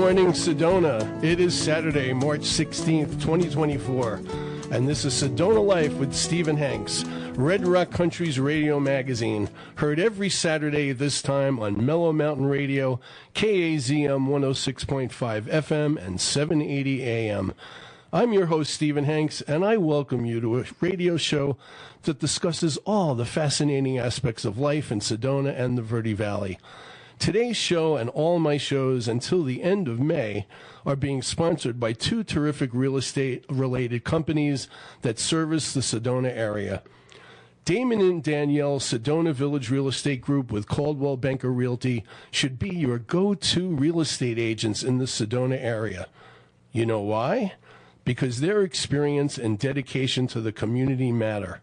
morning, Sedona. It is Saturday, March 16th, 2024, and this is Sedona Life with Stephen Hanks, Red Rock Country's radio magazine, heard every Saturday this time on Mellow Mountain Radio, KAZM 106.5 FM and 780 AM. I'm your host, Stephen Hanks, and I welcome you to a radio show that discusses all the fascinating aspects of life in Sedona and the Verde Valley. Today's show and all my shows until the end of May are being sponsored by two terrific real estate-related companies that service the Sedona area. Damon and Danielle Sedona Village Real Estate Group with Caldwell Banker Realty should be your go-to real estate agents in the Sedona area. You know why? Because their experience and dedication to the community matter.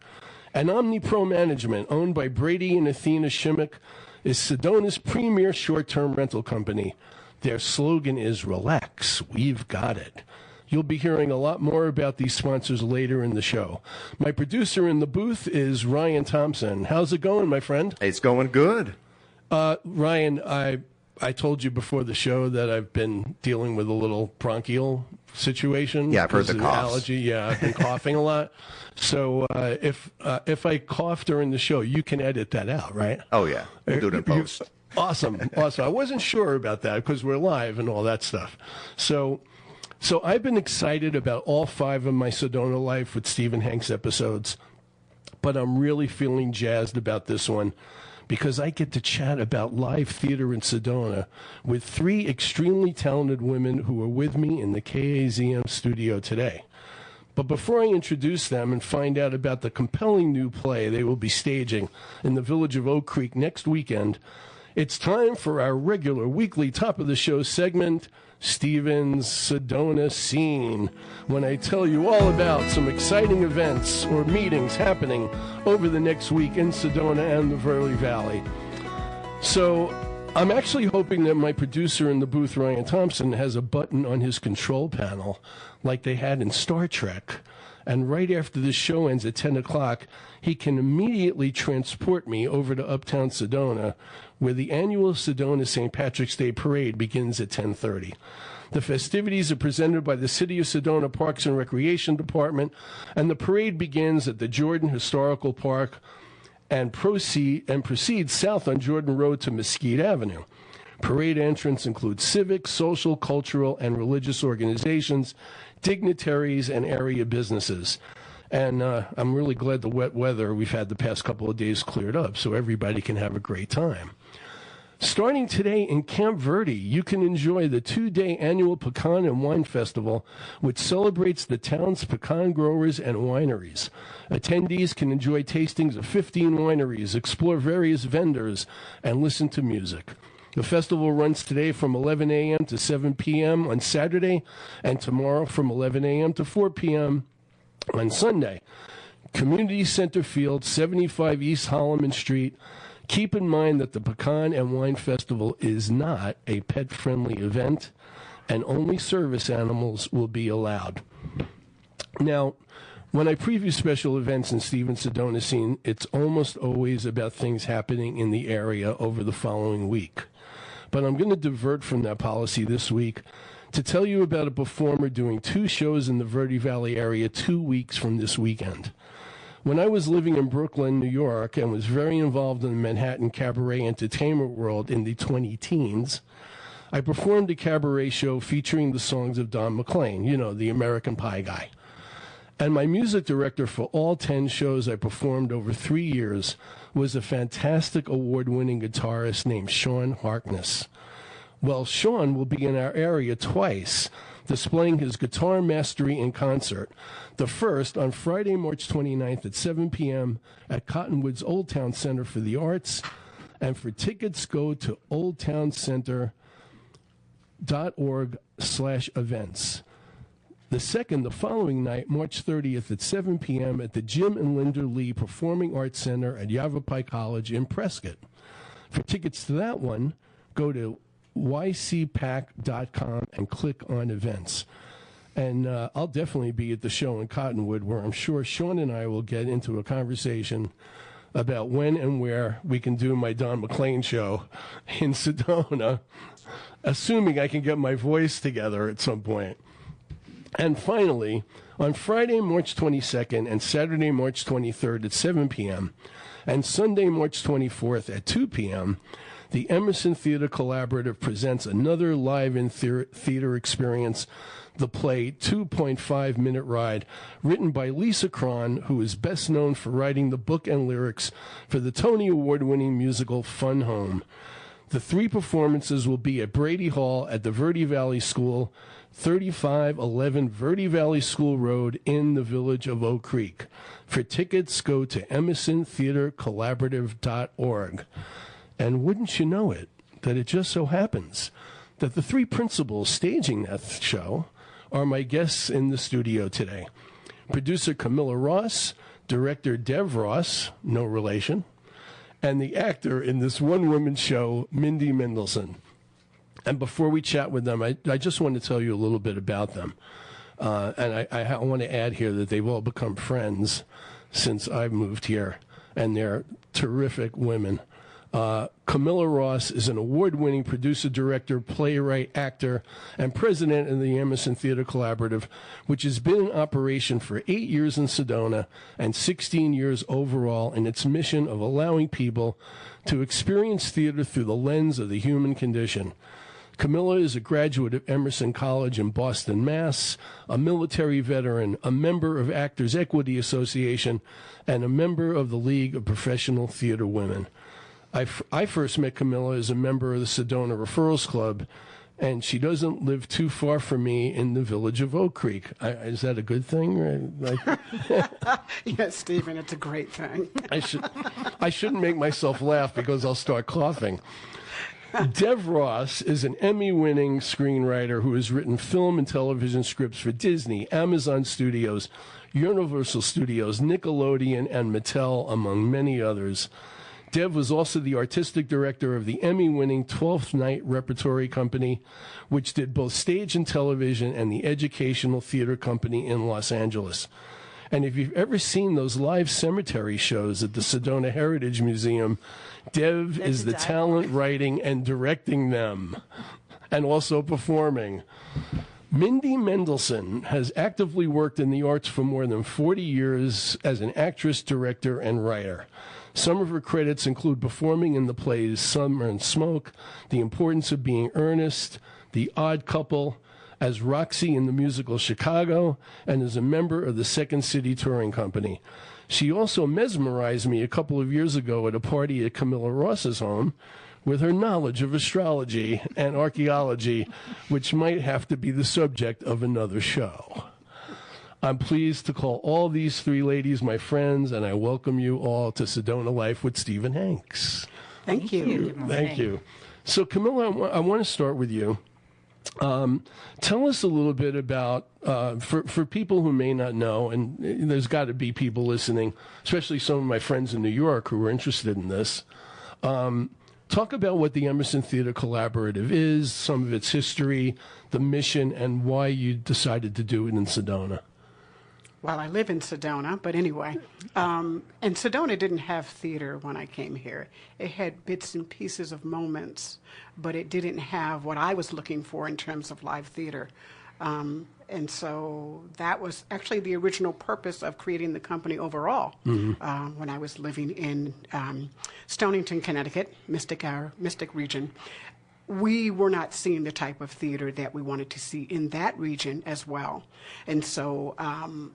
And OmniPro Management, owned by Brady and Athena Shimmick, is Sedona's premier short-term rental company. Their slogan is "Relax, we've got it." You'll be hearing a lot more about these sponsors later in the show. My producer in the booth is Ryan Thompson. How's it going, my friend? It's going good. Ryan, I told you before the show that I've been dealing with a little bronchial situation. Yeah, I've heard the coughs. Allergy. Yeah, I've been coughing a lot. So if I cough during the show, you can edit that out, right? Oh, yeah. We'll do it in post. Awesome. I wasn't sure about that because we're live and all that stuff. So I've been excited about all 5 of my Sedona Life with Stephen Hanks episodes, but I'm really feeling jazzed about this one because I get to chat about live theater in Sedona with 3 extremely talented women who are with me in the KAZM studio today. But before I introduce them and find out about the compelling new play they will be staging in the village of Oak Creek next weekend, it's time for our regular weekly top-of-the-show segment, Stephen's Sedona Scene, when I tell you all about some exciting events or meetings happening over the next week in Sedona and the Verde Valley. So I'm actually hoping that my producer in the booth, Ryan Thompson, has a button on his control panel like they had in Star Trek. And right after the show ends at 10 o'clock, he can immediately transport me over to Uptown Sedona, where the annual Sedona St. Patrick's Day Parade begins at 10:30. The festivities are presented by the City of Sedona Parks and Recreation Department, and the parade begins at the Jordan Historical Park and proceeds south on Jordan Road to Mesquite Avenue. Parade entrants include civic, social, cultural, and religious organizations, dignitaries, and area businesses. And I'm really glad the wet weather we've had the past couple of days cleared up so everybody can have a great time. Starting today in Camp Verde, you can enjoy the 2-day annual Pecan and Wine Festival, which celebrates the town's pecan growers and wineries. Attendees can enjoy tastings of 15 wineries, explore various vendors, and listen to music. The festival runs today from 11 a.m. to 7 p.m. on Saturday, and tomorrow from 11 a.m. to 4 p.m. on Sunday. Community Center Field, 75 East Holloman Street. Keep in mind that the Pecan and Wine Festival is not a pet-friendly event, and only service animals will be allowed. Now, when I preview special events in Stephen's Sedona Scene, it's almost always about things happening in the area over the following week. But I'm going to divert from that policy this week to tell you about a performer doing 2 shows in the Verde Valley area 2 weeks from this weekend. When I was living in Brooklyn, New York, and was very involved in the Manhattan cabaret entertainment world in the 20-teens, I performed a cabaret show featuring the songs of Don McLean, you know, the American Pie guy. And my music director for all 10 shows I performed over 3 years was a fantastic award-winning guitarist named Sean Harkness. Well, Sean will be in our area twice, displaying his guitar mastery in concert. The first on Friday, March 29th at 7 p.m. at Cottonwood's Old Town Center for the Arts. And for tickets, go to oldtowncenter.org/events. The second, the following night, March 30th at 7 p.m. at the Jim and Linda Lee Performing Arts Center at Yavapai College in Prescott. For tickets to that one, go to ycpac.com and click on events. And I'll definitely be at the show in Cottonwood, where I'm sure Sean and I will get into a conversation about when and where we can do my Don McLean show in Sedona, assuming I can get my voice together at some point. And finally, on Friday, March 22nd and Saturday, March 23rd at 7 p.m., and Sunday, March 24th at 2 p.m., the Emerson Theater Collaborative presents another live-in theater experience, the play 2.5-Minute Ride, written by Lisa Cron, who is best known for writing the book and lyrics for the Tony Award-winning musical Fun Home. The 3 performances will be at Brady Hall at the Verde Valley School, 3511 Verde Valley School Road in the village of Oak Creek. For tickets, go to emersontheatercollaborative.org. And wouldn't you know it, that it just so happens that the 3 principals staging that show are my guests in the studio today. Producer Camilla Ross, director Dev Ross, no relation, and the actor in this one-woman show, Mindy Mendelsohn. And before we chat with them, I just want to tell you a little bit about them. And I want to add here that they've all become friends since I've moved here, and they're terrific women. Camilla Ross is an award-winning producer, director, playwright, actor, and president of the Emerson Theater Collaborative, which has been in operation for 8 years in Sedona and 16 years overall in its mission of allowing people to experience theater through the lens of the human condition. Camilla is a graduate of Emerson College in Boston, Mass., a military veteran, a member of Actors Equity Association, and a member of the League of Professional Theater Women. I first met Camilla as a member of the Sedona Referrals Club, and she doesn't live too far from me in the village of Oak Creek. Is that a good thing? Yes, Stephen, it's a great thing. I shouldn't make myself laugh because I'll start coughing. Dev Ross is an Emmy-winning screenwriter who has written film and television scripts for Disney, Amazon Studios, Universal Studios, Nickelodeon, and Mattel, among many others. Dev was also the artistic director of the Emmy-winning 12th Night Repertory Company, which did both stage and television, and the Educational Theater Company in Los Angeles. And if you've ever seen those live cemetery shows at the Sedona Heritage Museum, Dev is the talent writing and directing them, and also performing. Mindy Mendelsohn has actively worked in the arts for more than 40 years as an actress, director, and writer. Some of her credits include performing in the plays Summer and Smoke, The Importance of Being Earnest, The Odd Couple, as Roxy in the musical Chicago, and as a member of the Second City Touring Company. She also mesmerized me a couple of years ago at a party at Camilla Ross's home with her knowledge of astrology and archaeology, which might have to be the subject of another show. I'm pleased to call all these 3 ladies my friends, and I welcome you all to Sedona Life with Stephen Hanks. Thank you. Thank you. So, Camilla, I want to start with you. Tell us a little bit about, for people who may not know, and there's got to be people listening, especially some of my friends in New York who are interested in this. Talk about what the Emerson Theater Collaborative is, some of its history, the mission, and why you decided to do it in Sedona. Well, I live in Sedona, but anyway. And Sedona didn't have theater when I came here. It had bits and pieces of moments, but it didn't have what I was looking for in terms of live theater. And so that was actually the original purpose of creating the company overall. Mm-hmm. When I was living in Stonington, Connecticut, Mystic region. We were not seeing the type of theater that we wanted to see in that region as well. And so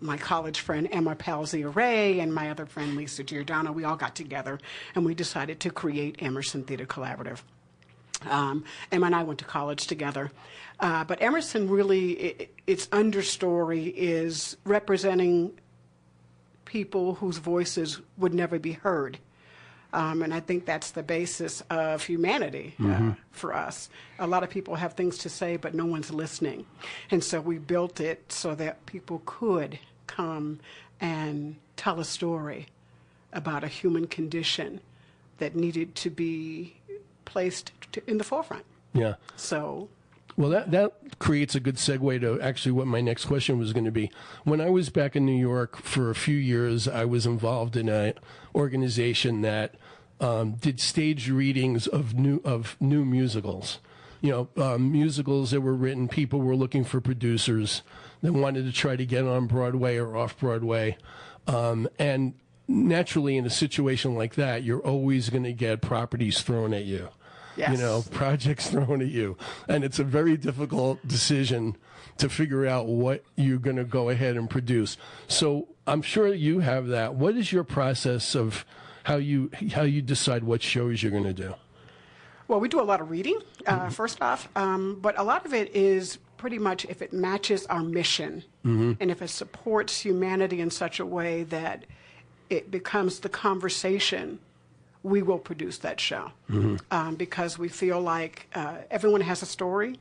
my college friend Emma Palzia-Ray and my other friend Lisa Giordano, we all got together and we decided to create Emerson Theater Collaborative. Emma and I went to college together. But Emerson really, its understory is representing people whose voices would never be heard. And I think that's the basis of humanity for us. A lot of people have things to say, but no one's listening. And so we built it so that people could come and tell a story about a human condition that needed to be placed in the forefront. Yeah. So Well, that creates a good segue to actually what my next question was going to be. When I was back in New York for a few years, I was involved in an organization that did stage readings of new musicals. Musicals that were written, people were looking for producers that wanted to try to get on Broadway or off Broadway. And naturally, in a situation like that, you're always going to get properties thrown at you. Yes. Projects thrown at you. And it's a very difficult decision to figure out what you're going to go ahead and produce. So I'm sure you have that. What is your process of how you decide what shows you're going to do? Well, we do a lot of reading, first off, but a lot of it is pretty much if it matches our mission and if it supports humanity in such a way that it becomes the conversation, we will produce that show. Because we feel like everyone has a story,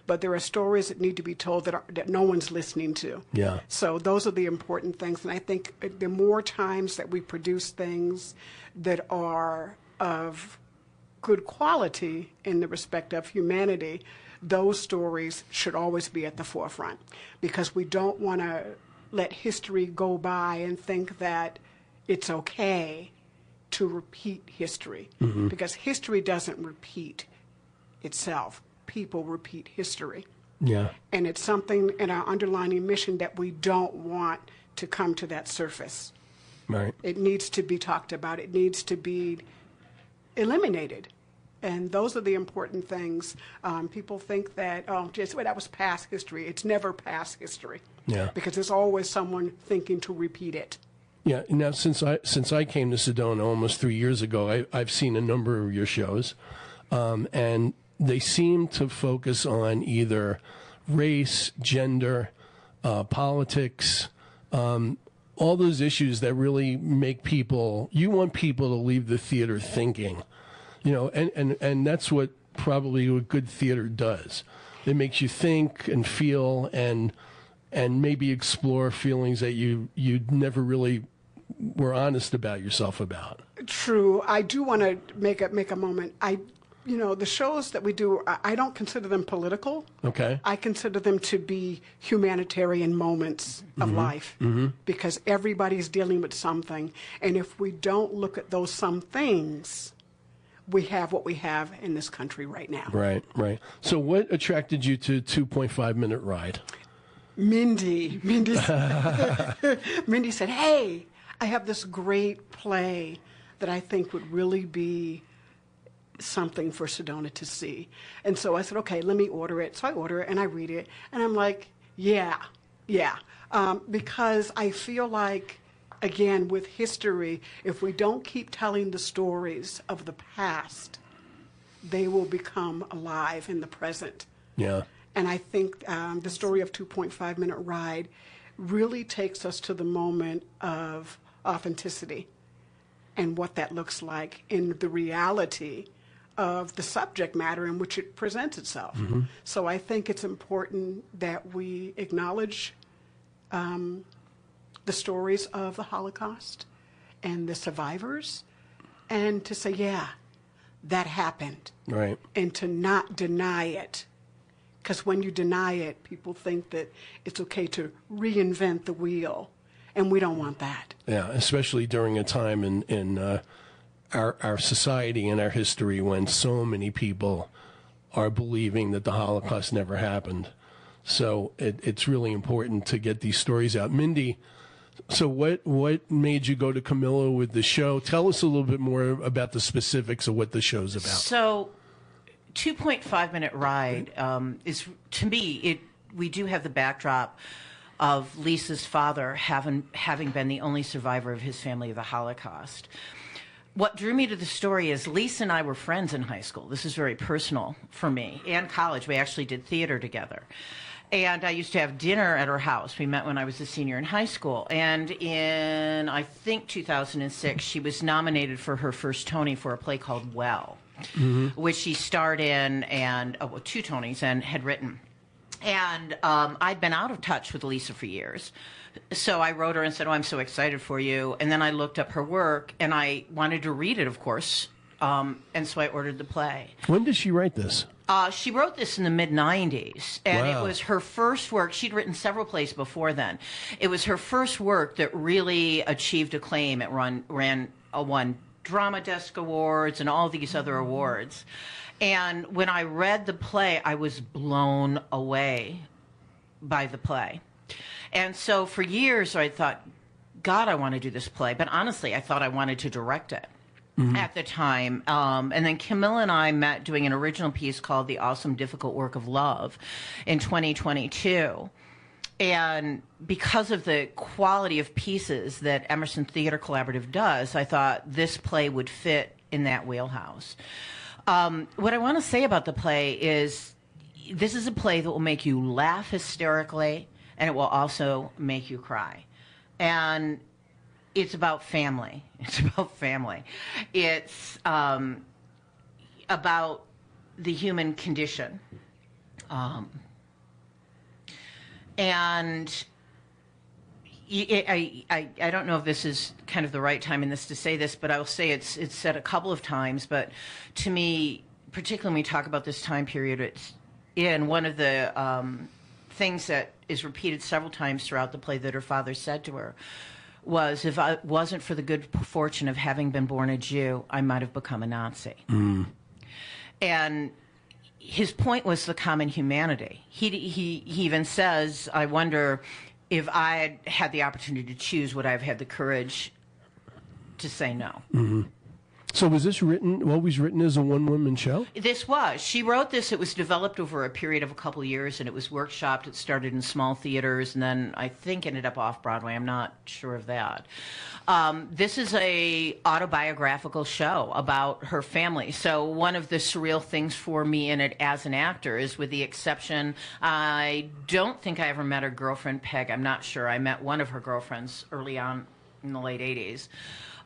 but there are stories that need to be told that no one's listening to. Yeah. So those are the important things. And I think the more times that we produce things that are of good quality in the respect of humanity, those stories should always be at the forefront, because we don't want to let history go by and think that it's okay to repeat history, because history doesn't repeat itself. People repeat history. Yeah. And it's something in our underlying mission that we don't want to come to that surface. Right. It needs to be talked about. It needs to be eliminated. And those are the important things. People think that, that was past history. It's never past history. Yeah. Because there's always someone thinking to repeat it. Yeah. Now, since I came to Sedona almost 3 years ago, I've seen a number of your shows, and they seem to focus on either race, gender, politics, all those issues that really make you want people to leave the theater thinking. And that's what good theater does. It makes you think and feel and maybe explore feelings that you never really were honest about yourself about. True. I do want to make a moment. The shows that we do, I don't consider them political. Okay. I consider them to be humanitarian moments of life, because everybody's dealing with something. And if we don't look at those some things, we have what we have in this country right now. Right. So what attracted you to 2.5 Minute Ride? Mindy said, hey, I have this great play that I think would really be something for Sedona to see. And so I said, okay, let me order it. So I order it and I read it. And I'm like, yeah. Because I feel like, again, with history, if we don't keep telling the stories of the past, they will become alive in the present. Yeah. And I think the story of 2.5 Minute Ride really takes us to the moment of authenticity and what that looks like in the reality of the subject matter in which it presents itself. So I think it's important that we acknowledge the stories of the Holocaust and the survivors, and to say, yeah, that happened. Right. And to not deny it. Because when you deny it, people think that it's okay to reinvent the wheel, and we don't want that. Yeah, especially during a time in our society and our history when so many people are believing that the Holocaust never happened. So it's really important to get these stories out. Mindy, so what made you go to Camilla with the show? Tell us a little bit more about the specifics of what the show's about. So 2.5 Minute Ride is, to me, we do have the backdrop of Lisa's father having been the only survivor of his family of the Holocaust. What drew me to the story is Lisa and I were friends in high school. This is very personal for me. And college. We actually did theater together. And I used to have dinner at her house. We met when I was a senior in high school. And in, I think, 2006, she was nominated for her first Tony for a play called Well, which she starred in, and 2 Tonys, and had written. And I'd been out of touch with Lisa for years. So I wrote her and said, I'm so excited for you. And then I looked up her work, and I wanted to read it, of course. And so I ordered the play. When did she write this? She wrote this in the mid-'90s, and Wow. it was her first work. She'd written several plays before then. It was her first work that really achieved acclaim. It won Drama Desk Awards and all these other awards. And when I read the play, I was blown away by the play. And so for years, I thought, God, I want to do this play. But honestly, I thought I wanted to direct it. At the time. And then Camilla and I met doing an original piece called The Awesome Difficult Work of Love in 2022. And because of the quality of pieces that Emerson Theater Collaborative does, I thought this play would fit in that wheelhouse. What I want to say about the play is this is a play that will make you laugh hysterically, and it will also make you cry. And it's about family. It's about family. It's about the human condition. And I don't know if this is kind of the right time in this to say this, but I will say it's said a couple of times. But to me, particularly when we talk about this time period, it's in one of the things that is repeated several times throughout the play that her father said to her was, if I wasn't for the good fortune of having been born a Jew, I might have become a Nazi. And his point was the common humanity. He even says, I wonder if I had the opportunity to choose, would I have had the courage to say no? So was this always written as a one-woman show? This was. She wrote this. It was developed over a period of a couple of years, and it was workshopped. It started in small theaters, and then I think ended up off-Broadway. I'm not sure of that. This is a autobiographical show about her family. So one of the surreal things for me in it as an actor is, with the exception, I don't think I ever met her girlfriend, Peg. I'm not sure. I met one of her girlfriends early on in the late 80s.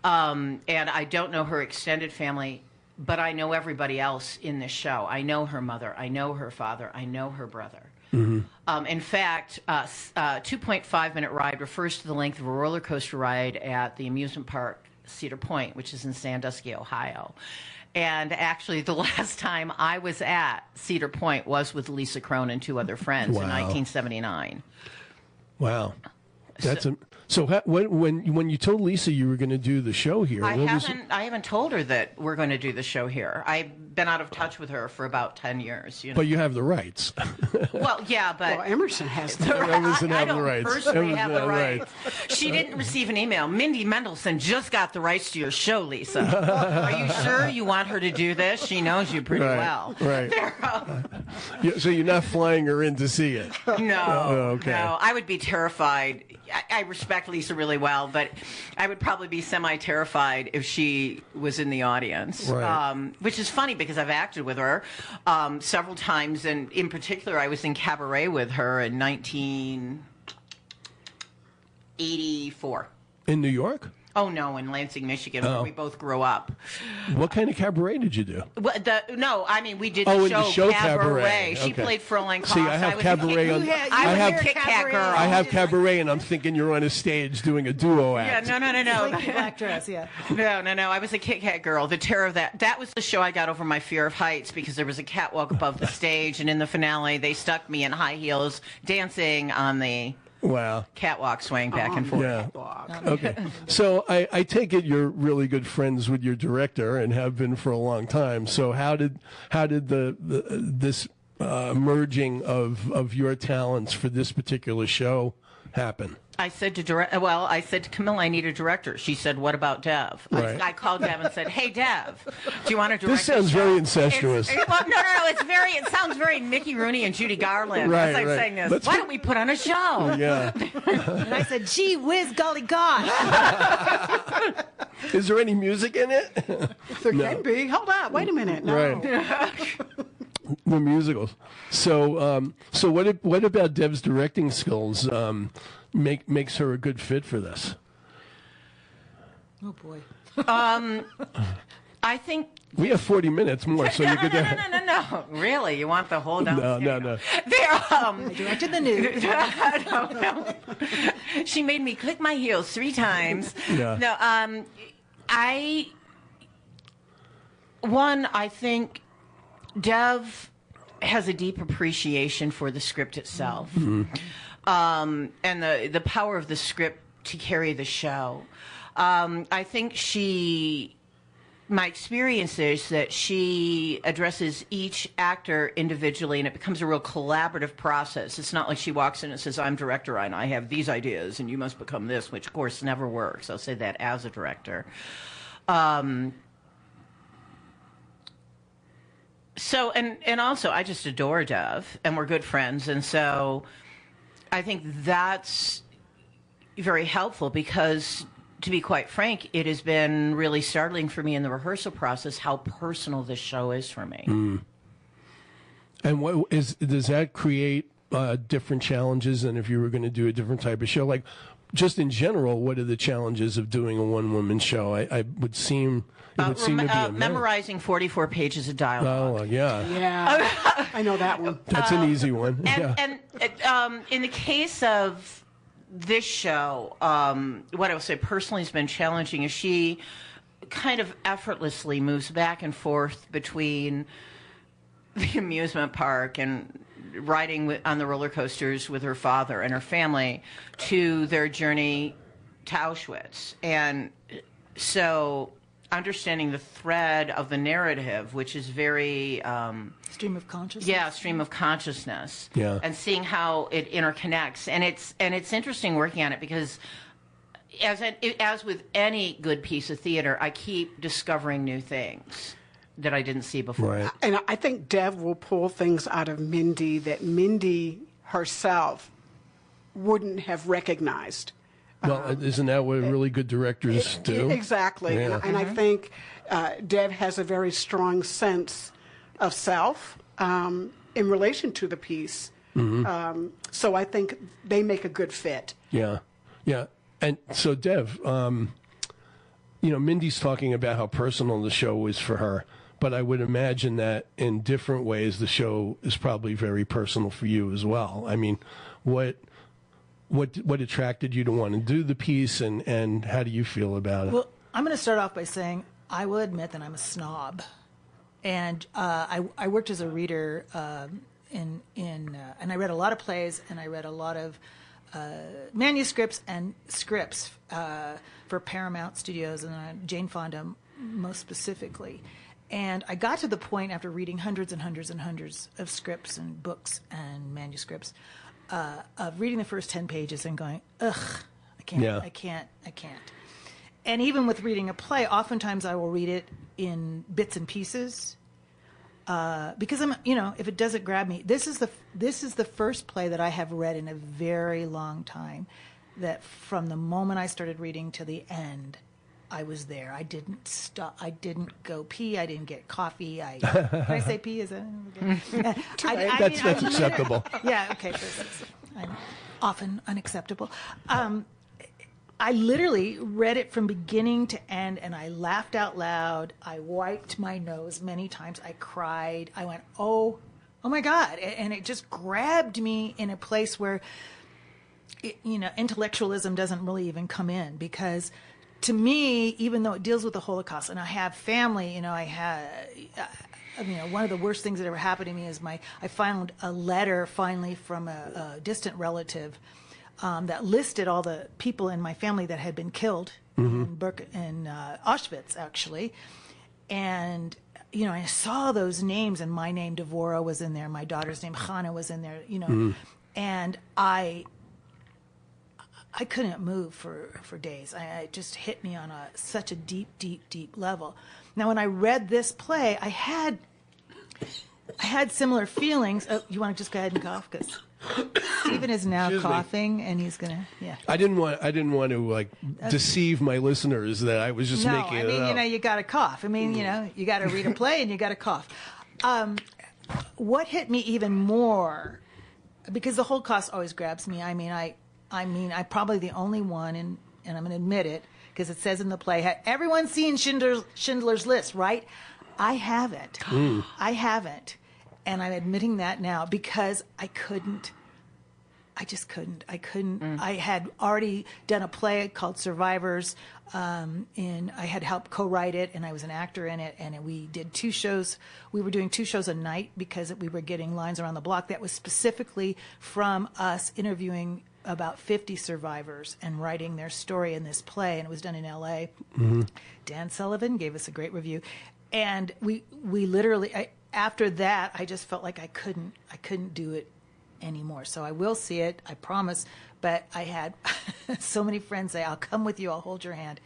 And I don't know her extended family, but I know everybody else in this show. I know her mother. I know her father. I know her brother. In fact, 2.5-minute ride refers to the length of a roller coaster ride at the amusement park Cedar Point, which is in Sandusky, Ohio. And actually, the last time I was at Cedar Point was with Lisa Crone and two other friends in 1979. Wow. So when you told Lisa you were going to do the show here, I haven't told her that we're going to do the show here. I've been out of touch with her for about 10 years. But you have the rights. Well, yeah, but Emerson has the Emerson I have don't the rights. personally have the rights. She didn't receive an email. Mindy Mendelsohn just got the rights to your show, Lisa. Are you sure you want her to do this? She knows you pretty well. Right. So you're not flying her in to see it? No. Okay. No, I would be terrified. I respect Lisa really well, but I would probably be semi-terrified if she was in the audience. Right. Which is funny because I've acted with her several times, and in particular, I was in Cabaret with her in 1984. In New York? Oh, no, in Lansing, Michigan, where we both grew up. What kind of cabaret did you do? We did in the the show, show Cabaret. Cabaret. She Okay. played Fräulein Koss. See, I have cabaret on. I was a Kit Kat girl. I have cabaret, and I'm thinking you're on a stage doing a duo act. Yeah, no. Like the black dress, yeah. No. I was a Kit Kat girl. The terror of that. That was the show I got over my fear of heights, because there was a catwalk above the stage, and in the finale, they stuck me in high heels dancing on the Wow. catwalk, swaying back and forth. Yeah. Okay. So I take it you're really good friends with your director and have been for a long time. So how did this merging of your talents for this particular show happen? I said to Camilla, I need a director. She said, what about Dev? Right. I called Dev and said, hey, Dev, do you want to direct This sounds show? very incestuous. No. It sounds very Mickey Rooney and Judy Garland. Right, as I'm right. saying this. Why don't we put on a show? Yeah. And I said, gee whiz, golly gosh. Is there any music in it? There can be. Hold up. Wait a minute. No. Right. The musicals. So what about Dev's directing skills makes her a good fit for this? Oh, boy. I think... We have 40 minutes more, so you could... No. Really? You want the whole down? No. I directed the news. No. She made me click my heels 3 times. Yeah. No, I think Dev has a deep appreciation for the script itself, and the power of the script to carry the show. I think my experience is that she addresses each actor individually, and it becomes a real collaborative process. It's not like she walks in and says, I'm director and I have these ideas and you must become this, which of course never works. I'll say that as a director. So, and also, I just adore Dev, and we're good friends, and so I think that's very helpful because, to be quite frank, it has been really startling for me in the rehearsal process how personal this show is for me. And does that create different challenges than if you were going to do a different type of show? Like, just in general, what are the challenges of doing a one-woman show? It would seem to be memorizing 44 pages of dialogue. Oh, yeah. Yeah, I know that one. That's an easy one. And in the case of this show, what I would say personally has been challenging is she kind of effortlessly moves back and forth between the amusement park and riding on the roller coasters with her father and her family to their journey to Auschwitz. And so understanding the thread of the narrative, which is very... Stream of consciousness? Yeah, stream of consciousness. Yeah. And seeing how it interconnects. And it's interesting working on it because as with any good piece of theater, I keep discovering new things that I didn't see before. Right. And I think Dev will pull things out of Mindy that Mindy herself wouldn't have recognized. Well, isn't that what really good directors do? Exactly. Yeah. And I think Dev has a very strong sense of self in relation to the piece. So I think they make a good fit. Yeah. Yeah. And so, Dev, Mindy's talking about how personal the show is for her. But I would imagine that in different ways, the show is probably very personal for you as well. I mean, what attracted you to want to do the piece, and how do you feel about it? Well, I'm going to start off by saying I will admit that I'm a snob, and I worked as a reader and I read a lot of plays, and I read a lot of manuscripts and scripts for Paramount Studios and Jane Fonda most specifically. And I got to the point after reading hundreds and hundreds and hundreds of scripts and books and manuscripts of reading the first 10 pages and going, ugh, I can't. And even with reading a play, oftentimes I will read it in bits and pieces because if it doesn't grab me, this is the first play that I have read in a very long time that from the moment I started reading to the end, I was there. I didn't stop. I didn't go pee. I didn't get coffee. Can I say pee? Is that okay? That's acceptable. Yeah. Okay. I'm often unacceptable. I literally read it from beginning to end, and I laughed out loud. I wiped my nose many times. I cried. I went, oh my God, and it just grabbed me in a place where, intellectualism doesn't really even come in because. To me, even though it deals with the Holocaust, and I have family, one of the worst things that ever happened to me is I found a letter finally from a distant relative that listed all the people in my family that had been killed in Auschwitz, actually. And, I saw those names, and my name, Devorah, was in there. My daughter's name, Hannah, was in there, and I couldn't move for days. It just hit me on such a deep, deep, deep level. Now, when I read this play, I had similar feelings. Oh, you want to just go ahead and cough? Because Stephen is now coughing, and he's gonna. Yeah. I didn't want to deceive my listeners that I was just making it up. You got to cough. You got to read a play and you got to cough. What hit me even more, because the Holocaust always grabs me. I'm probably the only one, and I'm going to admit it, because it says in the play, everyone's seen Schindler's List, right? I haven't. I haven't. And I'm admitting that now because I couldn't I just couldn't. I couldn't. I had already done a play called Survivors, and I had helped co-write it, and I was an actor in it. And we did 2 shows. We were doing 2 shows a night because we were getting lines around the block. That was specifically from us interviewing about 50 survivors and writing their story in this play, and it was done in L.A. Dan Sullivan gave us a great review, and we literally after that I just felt like I couldn't do it anymore. So I will see it, I promise. But I had so many friends say, "I'll come with you. I'll hold your hand."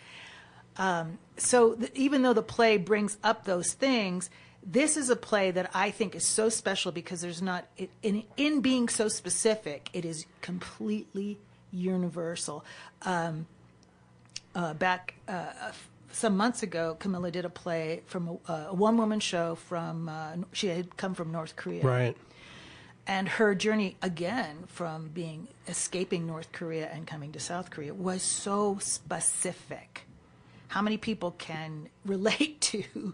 Even though the play brings up those things, this is a play that I think is so special because there's not in being so specific. It is completely universal. Back some months ago, Camilla did a play from a one-woman show from. She had come from North Korea, Right. and her journey again from escaping North Korea and coming to South Korea was so specific. How many people can relate to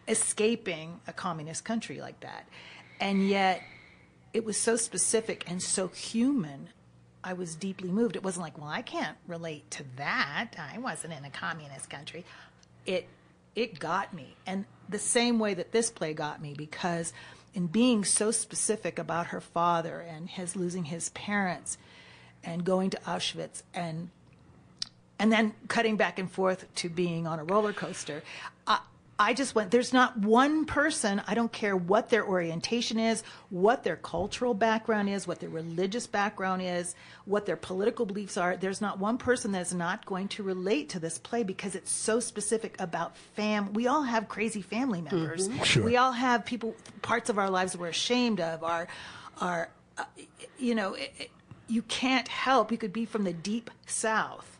escaping a communist country like that? And yet it was so specific and so human. I was deeply moved. It wasn't like, well, I can't relate to that. I wasn't in a communist country. It got me. And the same way that this play got me, because in being so specific about her father and his losing his parents and going to Auschwitz and then cutting back and forth to being on a roller coaster, I just went, there's not one person, I don't care what their orientation is, what their cultural background is, what their religious background is, what their political beliefs are. There's not one person that's not going to relate to this play because it's so specific about we all have crazy family members. Sure. We all have parts of our lives that we're ashamed of, you can't help. You could be from the deep South.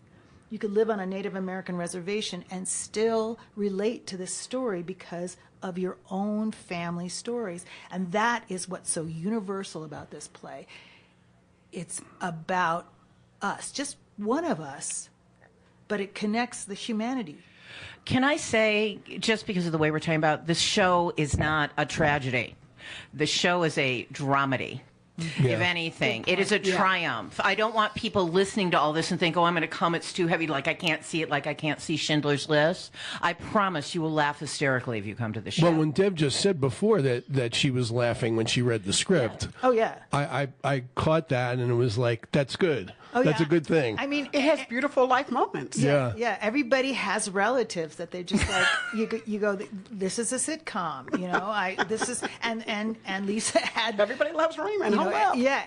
You could live on a Native American reservation and still relate to this story because of your own family stories. And that is what's so universal about this play. It's about us, just one of us, but it connects the humanity. Can I say, just because of the way we're talking about, this show is not a tragedy. The show is a dramedy. Yeah. If anything, it is a triumph. I don't want people listening to all this and think, oh, I'm going to come, it's too heavy, like I can't see it, like I can't see Schindler's List. I promise you will laugh hysterically if you come to the show. Well, when Deb just said before that she was laughing when she read the script, Oh, yeah. I caught that and it was like, that's good. Oh, That's yeah. a good thing. I mean, It has beautiful life moments. Yeah. Yeah, everybody has relatives that they're just like you go. This is a sitcom, This is and Lisa had Everybody loves Raymond. you know, Oh, well. yeah,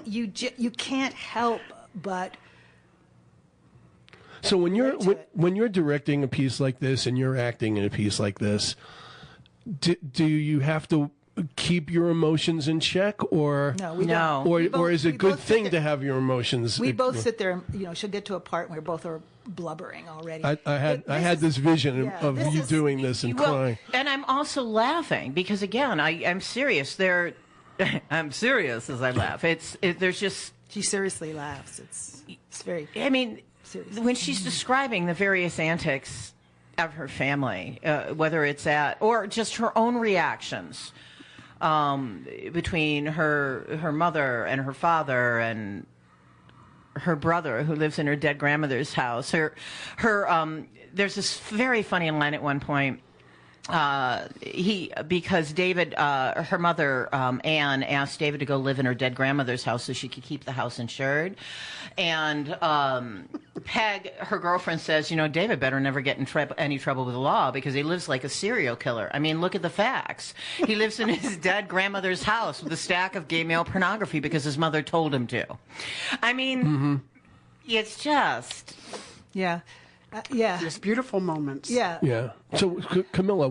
you can't help but. So when you're relate to it. when you're directing a piece like this and you're acting in a piece like this, do you have to keep your emotions in check, or No, we No. don't. or is it a we good both sit thing there- to have your emotions? We both sit there, and she'll get to a part where both are blubbering already. I had is- this vision yeah, of this you is- doing this and Well, crying. and I'm also laughing because, again, I'm serious. I'm serious as I laugh. There's just, She seriously laughs. It's very. I mean, Serious. when she's describing the various antics of her family, whether it's or just her own reactions between her mother and her father and her brother who lives in her dead grandmother's house. There's this very funny line at one point. Because David, her mother, Anne, asked David to go live in her dead grandmother's house so she could keep the house insured. And Peg, her girlfriend, says, David better never get in any trouble with the law because he lives like a serial killer. I mean, look at the facts. He lives in his dead grandmother's house with a stack of gay male pornography because his mother told him to. I mean, it's just... Yeah. Yeah. There's beautiful moments. Yeah. Yeah. So Camilla,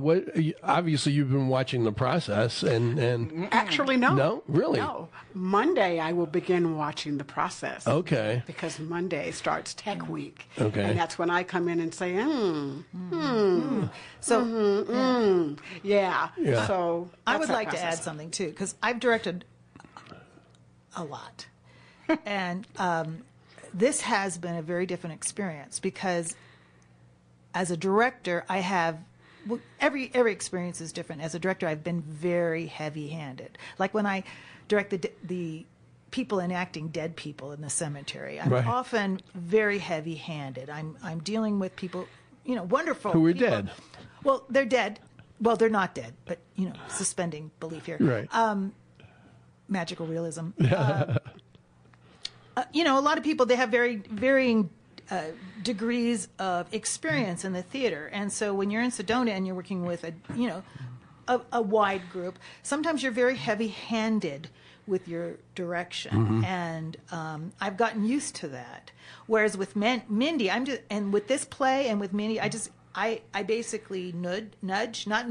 obviously you've been watching the process and Actually, no. No? Really? No. Monday, I will begin watching the process. Okay. Because Monday starts Tech Week. Okay. And that's when I come in and say, So yeah. Yeah. So I that's would that like to add process. something too, because I've directed a lot, and this has been a very different experience because as a director, I have every experience is different. As a director, I've been very heavy-handed. Like when I directed the people enacting dead people in the cemetery. I'm Right. often very heavy-handed. I'm dealing with people, wonderful Who are people. dead. Well, they're dead. Well, they're not dead, but suspending belief here. Right. Magical realism. A lot of people, they have very varying degrees of experience in the theater, and so when you're in Sedona and you're working with a wide group, sometimes you're very heavy-handed with your direction, and I've gotten used to that. Whereas with Mindy, and with this play and with Mindy, I basically nudge, I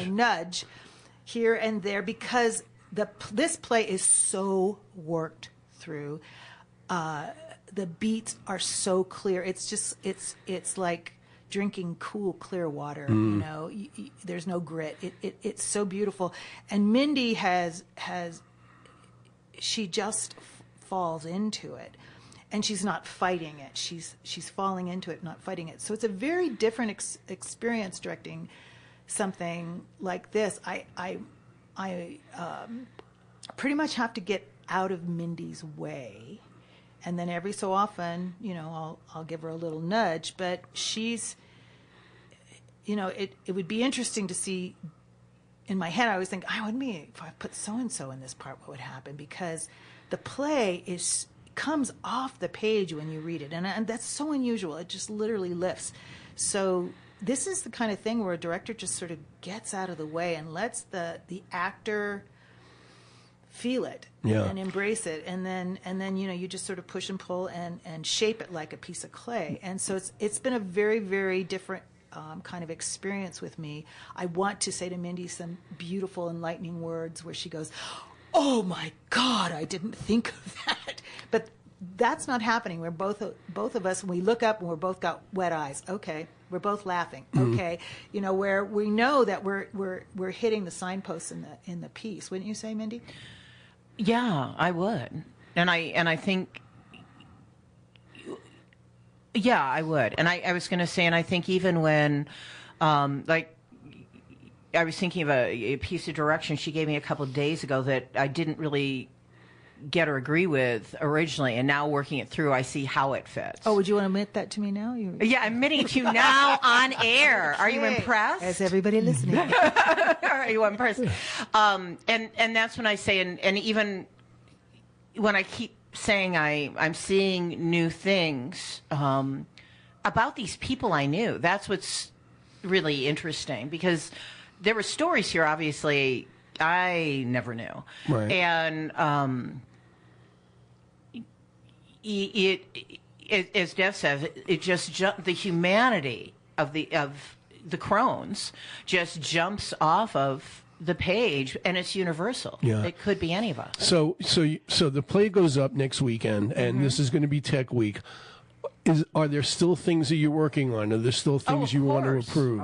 nudge here and there because this play is so worked through. The beats are so clear. It's like drinking cool, clear water. There's no grit. It's so beautiful. And Mindy she just falls into it, and she's not fighting it. She's falling into it, not fighting it. So it's a very different experience directing something like this. I pretty much have to get out of Mindy's way. And then every so often, I'll give her a little nudge. But she's, it would be interesting to see. In my head, I always think, if I put so and so in this part, what would happen? Because the play comes off the page when you read it, and that's so unusual. It just literally lifts. So this is the kind of thing where a director just sort of gets out of the way and lets the actor feel it and embrace it, and then you just sort of push and pull and shape it like a piece of clay. And so it's been a very, very different kind of experience with me. I want to say to Mindy some beautiful, enlightening words where she goes, "Oh my God, I didn't think of that." But that's not happening. We're both of us, when we look up and we're both got wet eyes. Okay, we're both laughing. Okay, where we know that we're hitting the signposts in the piece. Wouldn't you say, Mindy? Yeah, I would, and I think, yeah, I would, and I was going to say, and I think even when, like, I was thinking of a piece of direction she gave me a couple of days ago that I didn't really get or agree with originally, and now working it through, I see how it fits. Oh, would you want to admit that to me now? Yeah, I'm admitting it to you now on air. Are you impressed? Is everybody listening? Are you impressed? And that's when I say, and even when I keep saying I'm seeing new things about these people I knew. That's what's really interesting, because there were stories here, obviously, I never knew. Right. And it as Dev says, it just the humanity of the Crones just jumps off of the page, and it's universal. Yeah. It could be any of us. So the play goes up next weekend, and this is going to be Tech Week. Are there still things that you're working on? Are there still things you want to improve?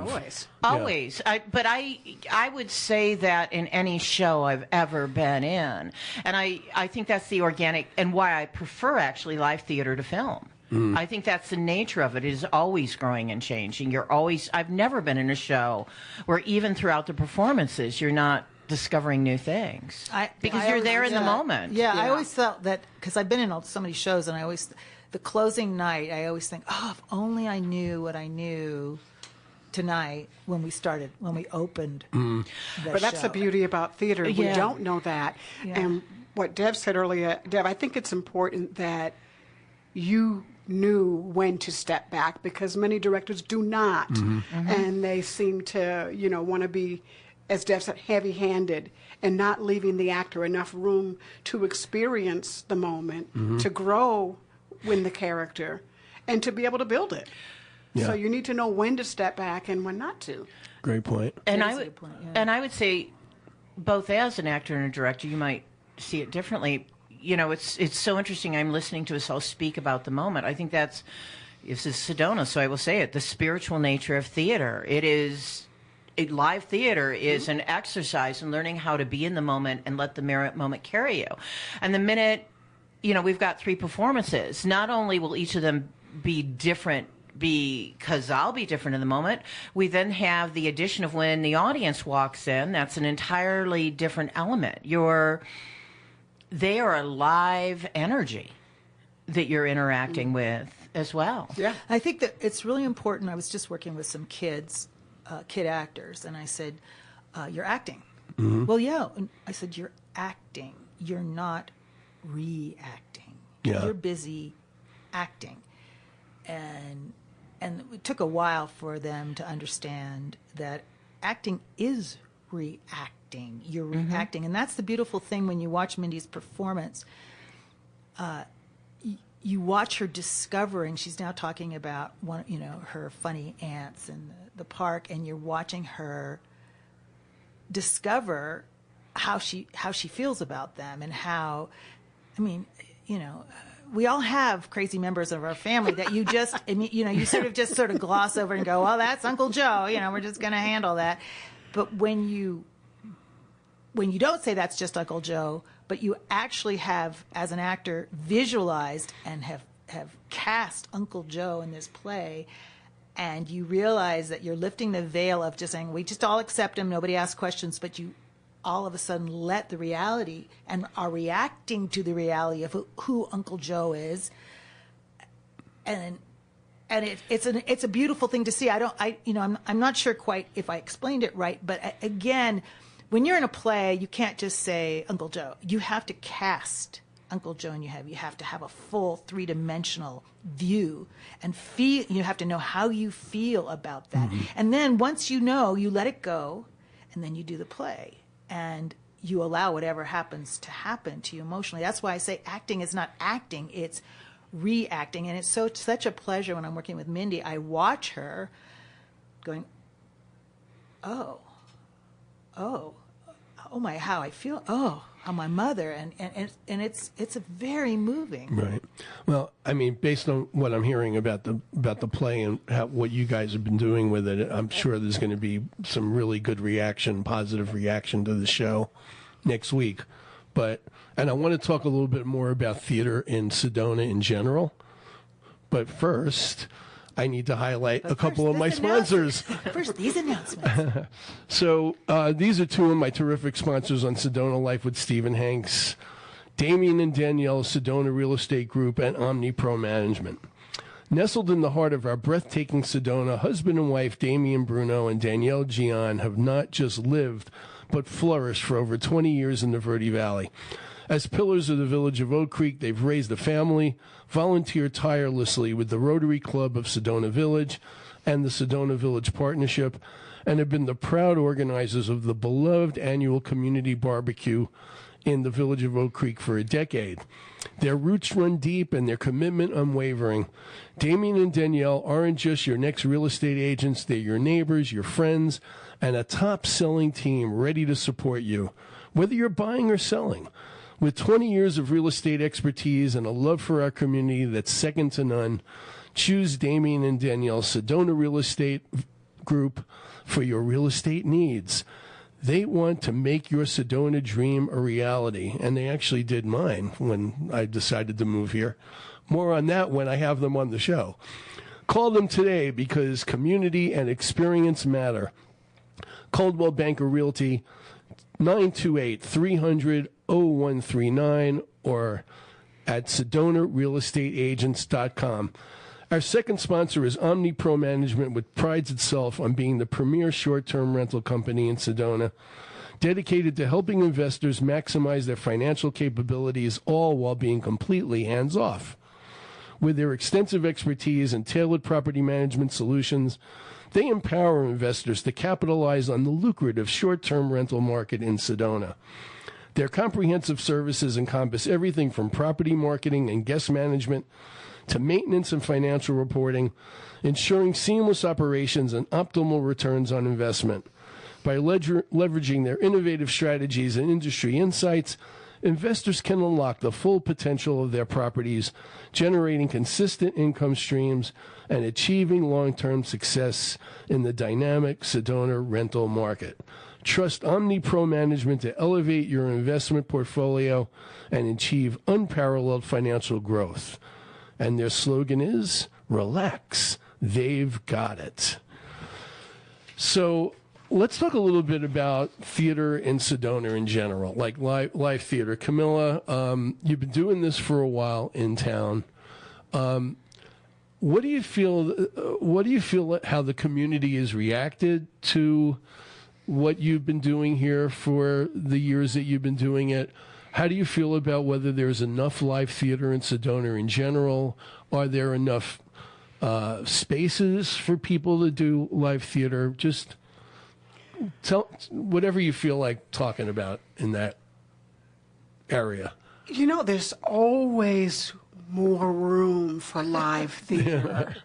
Always. But I would say that in any show I've ever been in, and I think that's the organic, and why I prefer actually live theater to film. I think that's the nature of it. It is always growing and changing. I've never been in a show where even throughout the performances you're not discovering new things because you're there in the moment. Yeah, I always felt that, because I've been in so many shows, and the closing night, I always think, if only I knew what I knew tonight when we opened the But that's show. the beauty about theater. We don't know that. Yeah. And what Dev said earlier, Dev, I think it's important that you knew when to step back, because many directors do not. And they seem to, want to be, as Dev said, heavy-handed, and not leaving the actor enough room to experience the moment, to grow in the character, and to be able to build it. Yeah. So you need to know when to step back and when not to. Great point. And That is a good point, yeah. and I would say, both as an actor and a director, you might see it differently. It's so interesting. I'm listening to us all speak about the moment. I think this is Sedona, so I will say it. The spiritual nature of theater. Live theater is an exercise in learning how to be in the moment and let the moment carry you. And the minute, we've got 3 performances, not only will each of them be different because I'll be different in the moment, we then have the addition of when the audience walks in. That's an entirely different element. they are a live energy that you're interacting with as well. Yeah. I think that it's really important. I was just working with some kids, kid actors, and I said, you're acting. Well, yeah. And I said, you're acting. You're not reacting. Yeah. You're busy acting. And it took a while for them to understand that acting is reacting. You're reacting. And that's the beautiful thing when you watch Mindy's performance. You watch her discovering, she's now talking about her funny aunts in the park, and you're watching her discover how she feels about them, and how, we all have crazy members of our family that you just, you sort of gloss over and go, well, that's Uncle Joe, we're just going to handle that. But when you don't say that's just Uncle Joe, but you actually have, as an actor, visualized and have cast Uncle Joe in this play, and you realize that you're lifting the veil of just saying, we just all accept him, nobody asks questions, but you all of a sudden let the reality and are reacting to the reality of who Uncle Joe is. And it's a beautiful thing to see. I'm not sure quite if I explained it right, but again, when you're in a play, you can't just say Uncle Joe. You have to cast Uncle Joe, and you have to have a full 3-dimensional view and feel. You have to know how you feel about that, and then once you know, you let it go, and then you do the play, and you allow whatever happens to happen to you emotionally. That's why I say acting is not acting; it's reacting, and it's such a pleasure when I'm working with Mindy. I watch her going, oh my, how I feel, how my mother, and it's a very moving. Right. Well, I mean, based on what I'm hearing about the play and what you guys have been doing with it, I'm sure there's going to be some really good positive reaction to the show next week. And I want to talk a little bit more about theater in Sedona in general. But first, I need to highlight a couple of my sponsors. First, these announcements. So these are two of my terrific sponsors on Sedona Life with Stephen Hanks, Damien and Danielle, Sedona Real Estate Group, and Omni Pro Management. Nestled in the heart of our breathtaking Sedona, husband and wife Damien Bruno and Danielle Gian have not just lived, but flourished for over 20 years in the Verde Valley. As pillars of the village of Oak Creek, they've raised a family, volunteered tirelessly with the Rotary Club of Sedona Village and the Sedona Village Partnership, and have been the proud organizers of the beloved annual community barbecue in the village of Oak Creek for a decade. Their roots run deep and their commitment unwavering. Damien and Danielle aren't just your next real estate agents, they're your neighbors, your friends, and a top-selling team ready to support you, whether you're buying or selling. With 20 years of real estate expertise and a love for our community that's second to none, choose Damien and Danielle Sedona Real Estate Group for your real estate needs. They want to make your Sedona dream a reality, and they actually did mine when I decided to move here. More on that when I have them on the show. Call them today because community and experience matter. Coldwell Banker Realty, 928-300-0139 or at SedonaRealEstateAgents.com. Our second sponsor is Omni Pro Management, which prides itself on being the premier short-term rental company in Sedona, dedicated to helping investors maximize their financial capabilities, all while being completely hands-off. With their extensive expertise and tailored property management solutions, they empower investors to capitalize on the lucrative short-term rental market in Sedona. Their comprehensive services encompass everything from property marketing and guest management to maintenance and financial reporting, ensuring seamless operations and optimal returns on investment. By leveraging their innovative strategies and industry insights, investors can unlock the full potential of their properties, generating consistent income streams and achieving long-term success in the dynamic Sedona rental market. Trust Omni Pro Management to elevate your investment portfolio and achieve unparalleled financial growth. And their slogan is, relax, they've got it. So let's talk a little bit about theater in Sedona in general, like live theater. Camilla, you've been doing this for a while in town. What do you feel? What do you feel how the community has reacted to what you've been doing here for the years that you've been doing it? How do you feel about whether there's enough live theater in Sedona in general? Are there enough spaces for people to do live theater? Just tell whatever you feel like talking about in that area. You know, there's always more room for live theater.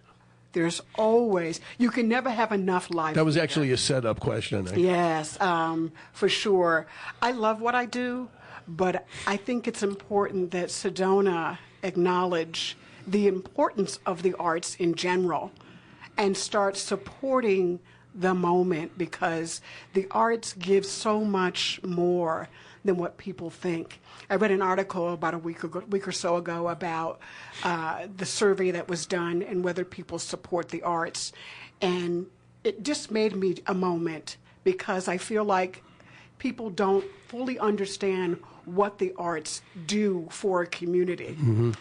There's always, you can never have enough live That was theater. actually a setup question. Yes, for sure. I love what I do, but I think it's important that Sedona acknowledge the importance of the arts in general and start supporting the moment, because the arts give so much more than what people think. I read an article about a week or so ago about the survey that was done and whether people support the arts. And it just made me a moment, because I feel like people don't fully understand what the arts do for a community. Mm-hmm.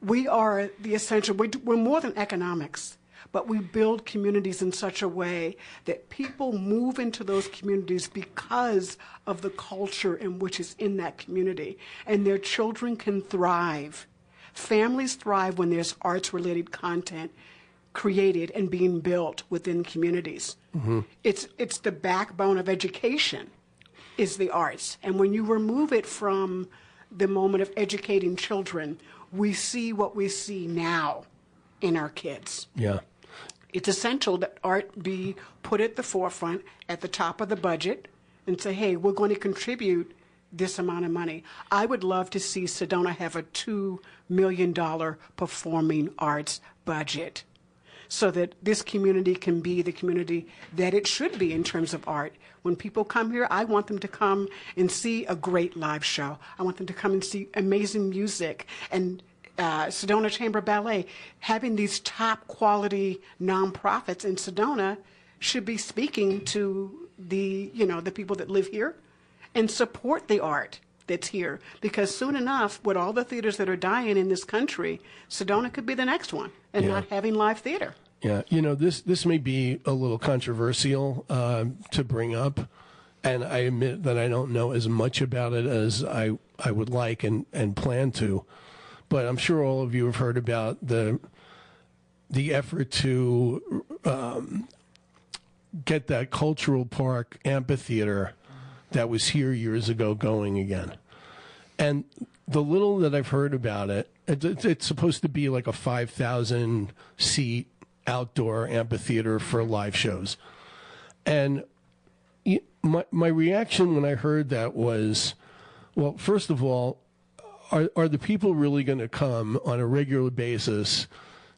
We are the essential, we're more than economics, but we build communities in such a way that people move into those communities because of the culture in which is in that community, and their children can thrive. Families thrive when there's arts-related content created and being built within communities. Mm-hmm. It's the backbone of education, is the arts. And when you remove it from the moment of educating children, we see what we see now in our kids. Yeah. It's essential that art be put at the forefront, at the top of the budget, and say, hey, we're going to contribute this amount of money. I would love to see Sedona have a $2 million performing arts budget, so that this community can be the community that it should be in terms of art. When people come here, I want them to come and see a great live show. I want them to come and see amazing music. And Sedona Chamber Ballet, having these top quality nonprofits in Sedona, should be speaking to the people that live here and support the art that's here. Because soon enough, with all the theaters that are dying in this country, Sedona could be the next one, and not having live theater. Yeah, this may be a little controversial to bring up, and I admit that I don't know as much about it as I would like and plan to. But I'm sure all of you have heard about the effort to get that cultural park amphitheater that was here years ago going again. And the little that I've heard about it, it's supposed to be like a 5,000 seat outdoor amphitheater for live shows. And my reaction when I heard that was, well, first of all, are the people really going to come on a regular basis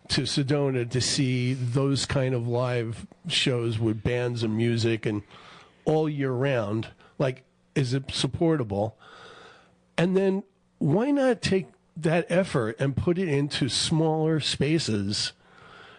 to Sedona to see those kind of live shows with bands and music and all year round? Like, is it supportable? And then why not take that effort and put it into smaller spaces,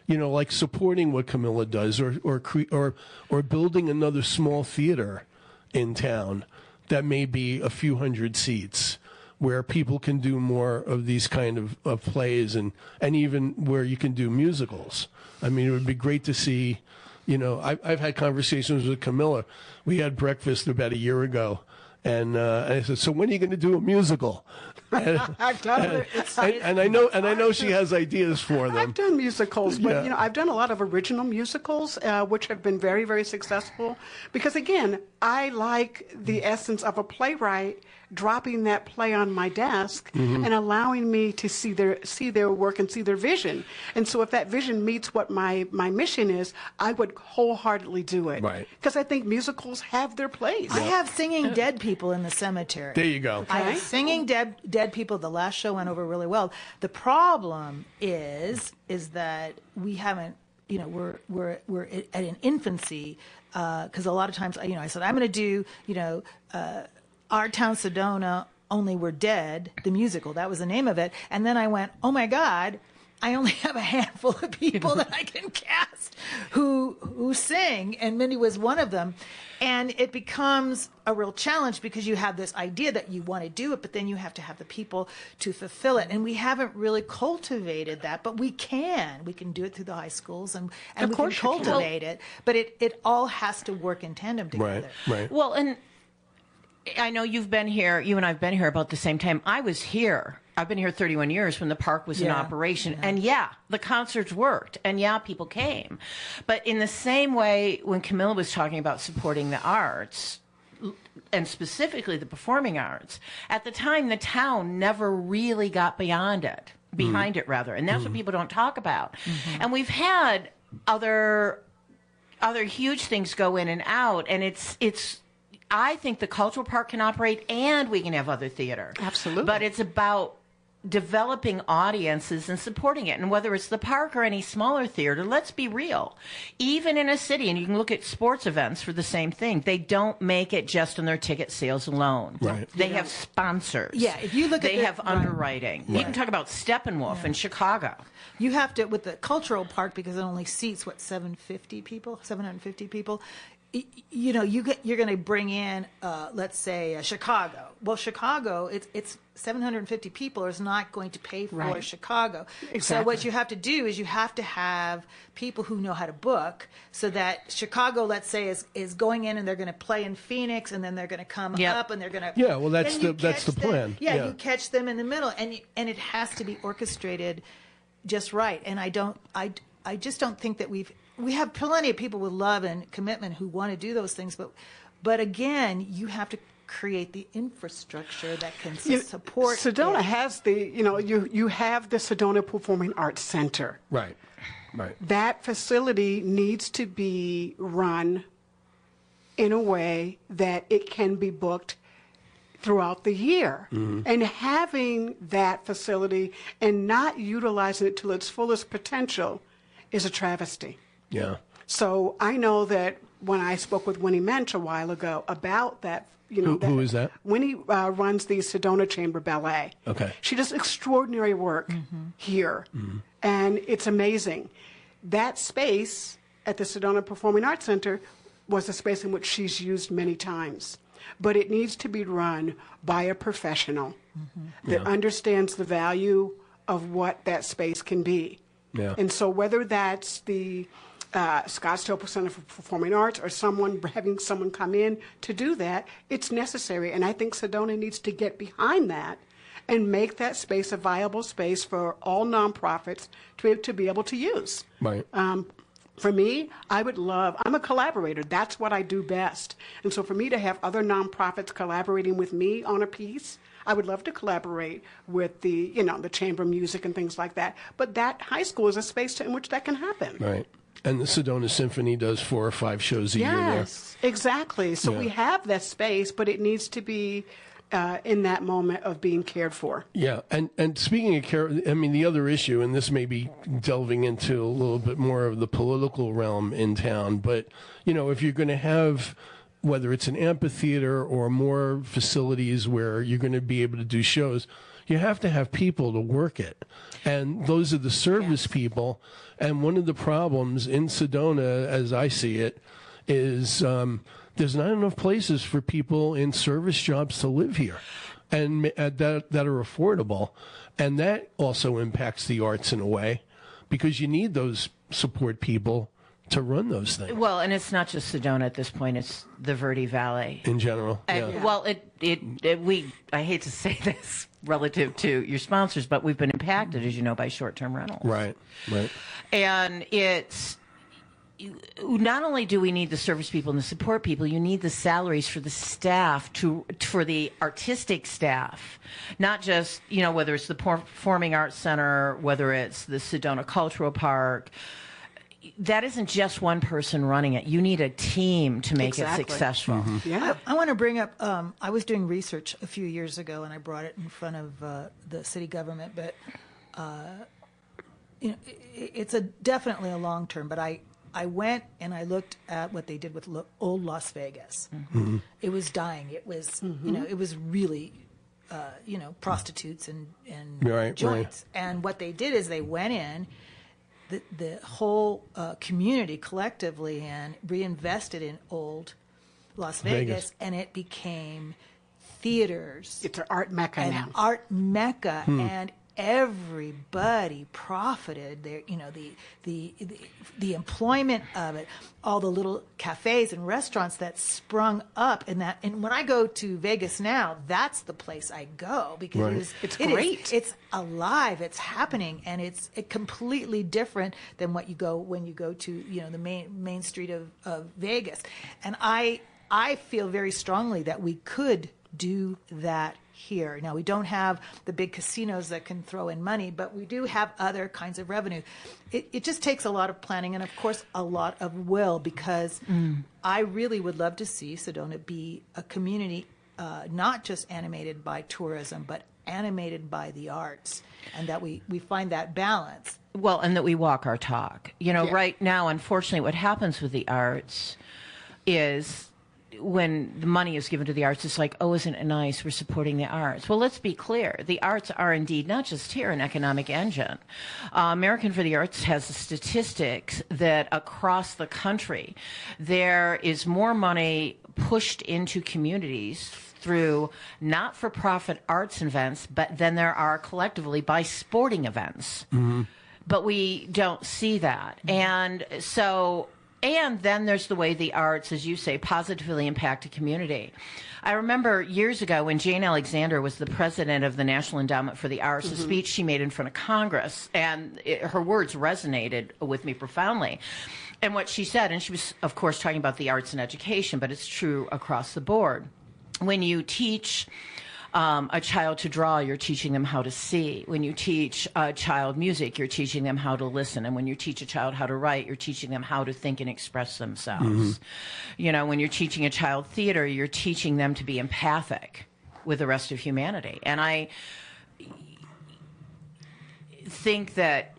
like supporting what Camilla does, or building another small theater in town that may be a few hundred seats, where people can do more of these kind of plays, and even where you can do musicals. I mean, it would be great to see, I've had conversations with Camilla. We had breakfast about a year ago, and I said, so when are you going to do a musical? And I know she has ideas for them. I've done musicals, but Yeah. I've done a lot of original musicals, which have been very, very successful. Because again, I like the essence of a playwright dropping that play on my desk and allowing me to see their work and see their vision. And so if that vision meets what my mission is, I would wholeheartedly do it. Right. Because I think musicals have their place. I have singing dead people in the cemetery. There you go. I have singing dead people. The last show went over really well. The problem is that we haven't, we're at an infancy, because a lot of times, I said, I'm going to do, Our Town Sedona, Only We're Dead, the musical. That was the name of it. And then I went, oh my God, I only have a handful of people that I can cast who sing, and Mindy was one of them. And it becomes a real challenge because you have this idea that you want to do it, but then you have to have the people to fulfill it. And we haven't really cultivated that, but we can. We can do it through the high schools, and we can cultivate it. But it all has to work in tandem together. Right. Well, and I know you've been here, you and I have been here about the same time. I was here. I've been here 31 years when the park was in operation. Yeah. And the concerts worked. And people came. But in the same way, when Camilla was talking about supporting the arts, and specifically the performing arts, at the time, the town never really got behind it. And that's what people don't talk about. Mm-hmm. And we've had other huge things go in and out. And it's I think the cultural park can operate and we can have other theater. Absolutely. But it's about developing audiences and supporting it. And whether it's the park or any smaller theater, let's be real. Even in a city, and you can look at sports events for the same thing, they don't make it just on their ticket sales alone. Right. They have sponsors. Yeah, if you look at they have underwriting. You can talk about Steppenwolf in Chicago. You have to, with the cultural park, because it only seats, 750 people? You know, you're going to bring in, let's say, Chicago. Well, Chicago, it's 750 people is not going to pay for Chicago. Exactly. So what you have to do is you have to have people who know how to book, so that Chicago, let's say, is going in and they're going to play in Phoenix, and then they're going to come up and they're going to well, that's the plan. You catch them in the middle, and it has to be orchestrated just right. And I just don't think that we have plenty of people with love and commitment who want to do those things, but again, you have to create the infrastructure that can support. Sedona has you have the Sedona Performing Arts Center. Right. That facility needs to be run in a way that it can be booked throughout the year. Mm-hmm. And having that facility and not utilizing it to its fullest potential is a travesty. Yeah. So I know that when I spoke with Winnie Mensch a while ago about that, who is that? Winnie runs the Sedona Chamber Ballet. Okay. She does extraordinary work here, and it's amazing. That space at the Sedona Performing Arts Center was a space in which she's used many times, but it needs to be run by a professional that understands the value of what that space can be. Yeah. And so whether that's the Scottsdale Center for Performing Arts or having someone come in to do that, it's necessary. And I think Sedona needs to get behind that and make that space a viable space for all nonprofits to be able to use. Right. For me, I'm a collaborator. That's what I do best. And so for me to have other nonprofits collaborating with me on a piece, I would love to collaborate with the chamber music and things like that. But that high school is a space in which that can happen. Right. And the Sedona Symphony does 4 or 5 shows a year there. Yes, exactly. So we have that space, but it needs to be in that moment of being cared for. Yeah, and speaking of care, I mean, the other issue, and this may be delving into a little bit more of the political realm in town, but, if you're going to have, whether it's an amphitheater or more facilities where you're going to be able to do shows, you have to have people to work it. And those are the service people. And one of the problems in Sedona, as I see it, is there's not enough places for people in service jobs to live here and that are affordable. And that also impacts the arts in a way, because you need those support people to run those things. Well, and it's not just Sedona at this point; it's the Verde Valley in general. Well, I hate to say this relative to your sponsors, but we've been impacted, as you know, by short-term rentals. Right. And it's not only do we need the service people and the support people, you need the salaries for the staff for the artistic staff, not just whether it's the Performing Arts Center, whether it's the Sedona Cultural Park. That isn't just one person running it. You need a team to make it successful. Mm-hmm. Yeah. I want to bring up, I was doing research a few years ago, and I brought it in front of the city government, but it's definitely a long term. But I went and I looked at what they did with old Las Vegas. Mm-hmm. It was dying. It was, it was really prostitutes and Right, joints. And what they did is they went in, the whole community collectively, and reinvested in old Las Vegas. And it became theaters. It's an art mecca now. Art mecca, and everybody profited. There, the employment of it, all the little cafes and restaurants that sprung up, and when I go to Vegas now, that's the place I go, because it's great. It's alive. It's happening, and it's completely different than when you go to the main street of Vegas. And I feel very strongly that we could do that here. Now, we don't have the big casinos that can throw in money, but we do have other kinds of revenue. It just takes a lot of planning and, of course, a lot of will, because I really would love to see Sedona be a community not just animated by tourism, but animated by the arts, and that we find that balance. Well, and that we walk our talk. Right now, unfortunately, what happens with the arts is, when the money is given to the arts, it's like, oh, isn't it nice? We're supporting the arts. Well, let's be clear. The arts are indeed not just here an economic engine. American for the Arts has statistics that across the country, there is more money pushed into communities through not-for-profit arts events, but then there are collectively by sporting events. But we don't see that. And so... And then there's the way the arts, as you say, positively impact a community. I remember years ago when Jane Alexander was the president of the National Endowment for the Arts, a speech she made in front of Congress, and her words resonated with me profoundly. And what she said, and she was, of course, talking about the arts and education, but it's true across the board. When you teach a child to draw, you're teaching them how to see. When you teach a child music, you're teaching them how to listen. And when you teach a child how to write, you're teaching them how to think and express themselves. When you're teaching a child theater, you're teaching them to be empathic with the rest of humanity. And I think that,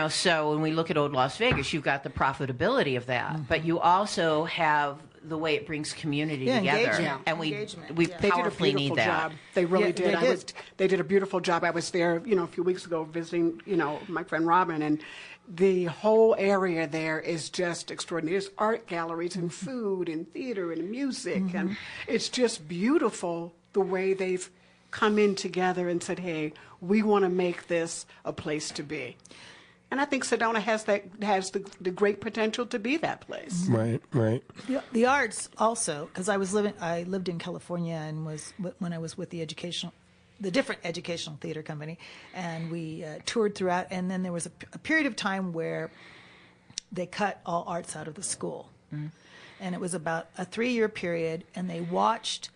so when we look at old Las Vegas, you've got the profitability of that, but you also have the way it brings community together, and we powerfully need that. Job. They really did. They did. They did a beautiful job. I was there, a few weeks ago visiting, my friend Robin, and the whole area there is just extraordinary. There's art galleries and food and theater and music, and it's just beautiful the way they've come in together and said, "Hey, we want to make this a place to be." And I think Sedona has the great potential to be that place. Right. The arts also, because I lived in California and when I was with the different educational theater company, and we toured throughout. And then there was a period of time where they cut all arts out of the school, and it was about a 3-year period, and they watched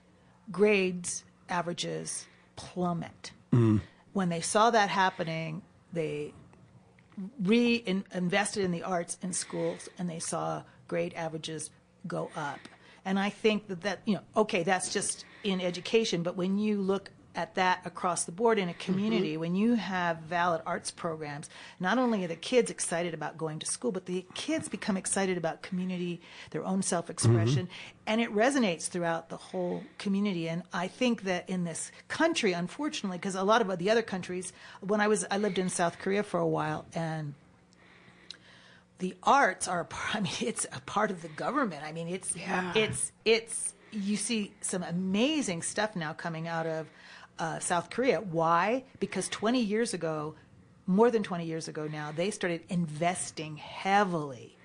grades averages plummet. When they saw that happening, they invested in the arts in schools, and they saw grade averages go up. And I think that that's just in education, but when you look at that across the board in a community, when you have valid arts programs, not only are the kids excited about going to school, but the kids become excited about community, their own self-expression, and it resonates throughout the whole community. And I think that in this country, unfortunately, because a lot of the other countries, I lived in South Korea for a while, and the arts are it's a part of the government. It's you see some amazing stuff now coming out of South Korea. Why? Because more than 20 years ago now, they started investing heavily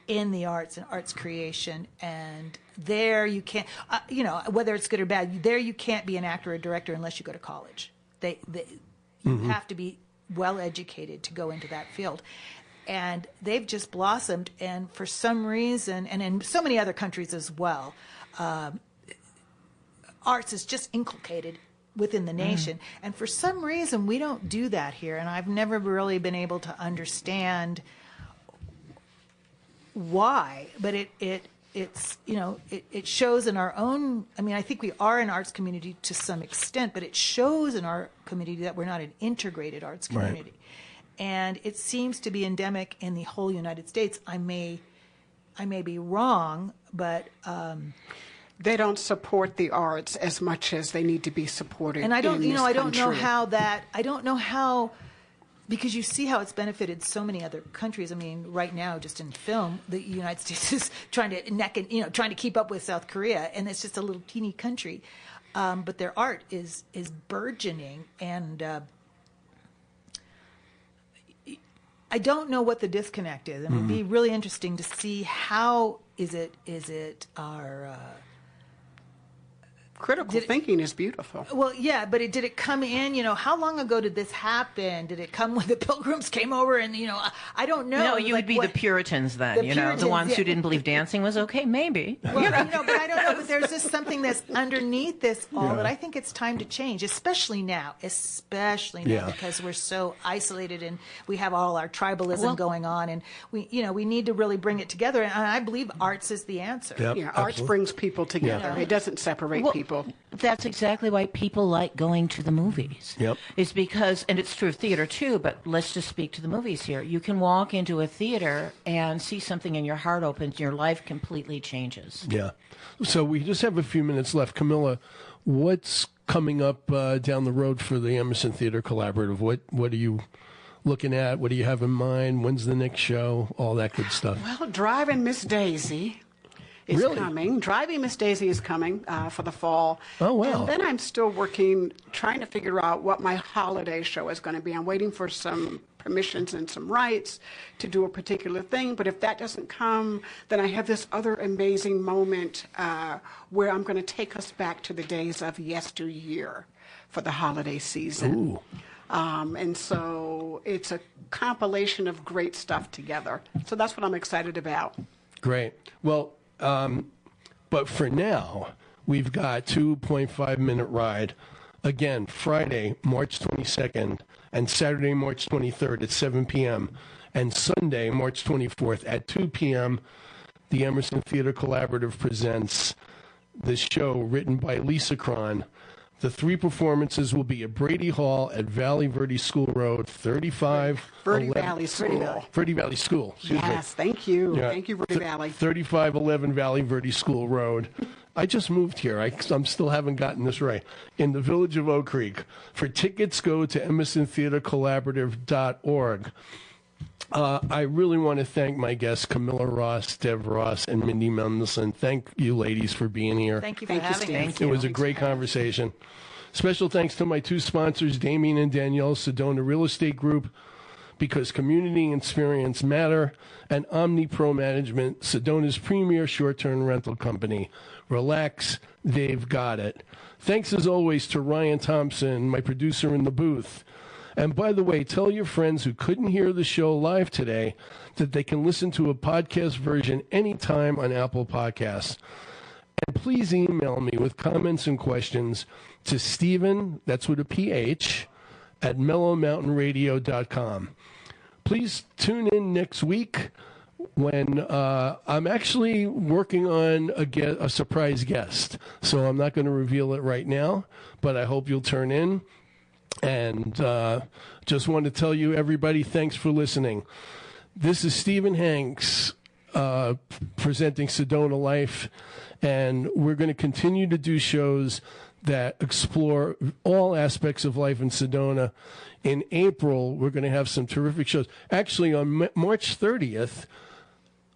in the arts and arts creation. And there you can't, whether it's good or bad, there you can't be an actor or director unless you go to college. You have to be well educated to go into that field. And they've just blossomed. And for some reason, and in so many other countries as well, arts is just inculcated within the nation. And for some reason, we don't do that here. And I've never really been able to understand why. But it shows in our own, I think we are an arts community to some extent, but it shows in our community that we're not an integrated arts community. Right. And it seems to be endemic in the whole United States. I may be wrong, but They don't support the arts as much as they need to be supported. And I don't, in this I don't know country. I don't know how, because you see how it's benefited so many other countries. I mean, right now, just in film, the United States is trying to trying to keep up with South Korea, and it's just a little teeny country. But their art is burgeoning, and I don't know what the disconnect is. And it'd be really interesting to see how is it our Critical thinking is beautiful. well, yeah, but did it come in? How long ago did this happen? Did it come when the Pilgrims came over? And I don't know. No, you would be the Puritans then. The The Puritans, ones who yeah. didn't believe dancing was okay. Maybe. Well, but I don't know. But there's just something that's underneath this all Yeah. that I think it's time to change, especially now, Yeah. because we're so isolated and we have all our tribalism going on, and we need to really bring it together. And I believe arts is the answer. Yep, Yeah, arts absolutely. brings people together. Yeah. It doesn't separate Well, people. That's exactly why people like going to the movies. Yep. It's because, and it's true of theater too, but let's just speak to the movies here. You can walk into a theater and see something and your heart opens, your life completely changes. Yeah. So we just have a few minutes left. Camilla, what's coming up down the road for the Emerson Theater Collaborative? What are you looking at? What do you have in mind? When's the next show? All that good stuff. Well, Driving Miss Daisy is Really? coming. Driving Miss Daisy is coming for the fall. Oh, wow. And then I'm still working, trying to figure out what my holiday show is going to be. I'm waiting for some permissions and some rights to do a particular thing. But if that doesn't come, then I have this other amazing moment where I'm going to take us back to the days of yesteryear for the holiday season. Ooh. And so it's a compilation of great stuff together. So that's what I'm excited about. Great. Well, but for now, we've got 2.5-minute ride. Again, Friday, March 22nd, and Saturday, March 23rd at 7 p.m., and Sunday, March 24th at 2 p.m., the Emerson Theater Collaborative presents the show written by Lisa Cron. The three performances will be at Brady Hall at Valley Verde School Road, 35... Verde Valley School. Verde Valley School, excuse me. Yes, thank you. Yeah. Thank you, Verde Valley. 3511 Valley Verde School Road. I just moved here. I'm still haven't gotten this right. In the village of Oak Creek. For tickets, go to emersontheatercollaborative.org. I really want to thank my guests, Camilla Ross, Dev Ross, and Mindy Mendelson. Thank you, ladies, for being here. Thank you for Thank you, having Steve. me. Thank It you. was a great conversation. Special thanks to my two sponsors, Damien and Danielle, Sedona Real Estate Group, because community experience matter, and Omni Pro Management, Sedona's premier short-term rental company. Relax, they've got it. Thanks as always to Ryan Thompson, my producer in the booth. And by the way, tell your friends who couldn't hear the show live today that they can listen to a podcast version anytime on Apple Podcasts. And please email me with comments and questions to Stephen, that's with a PH, at mellowmountainradio.com. Please tune in next week when I'm actually working on a surprise guest. So I'm not going to reveal it right now, but I hope you'll turn in. And just want to tell you, everybody, thanks for listening. This is Stephen Hanks presenting Sedona Life, and we're going to continue to do shows that explore all aspects of life in Sedona. In April, we're going to have some terrific shows. Actually, on March 30th,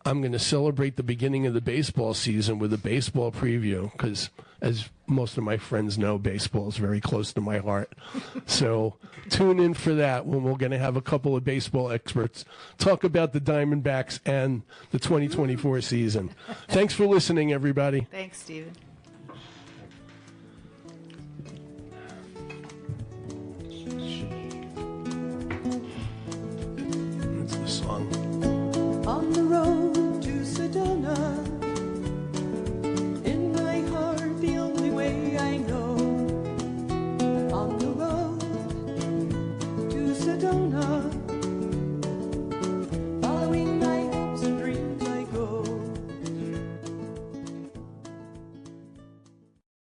I'm going to celebrate the beginning of the baseball season with a baseball preview because, as most of my friends know, baseball is very close to my heart. So tune in for that when we're going to have a couple of baseball experts talk about the Diamondbacks and the 2024 season. Thanks for listening, everybody. Thanks, Stephen.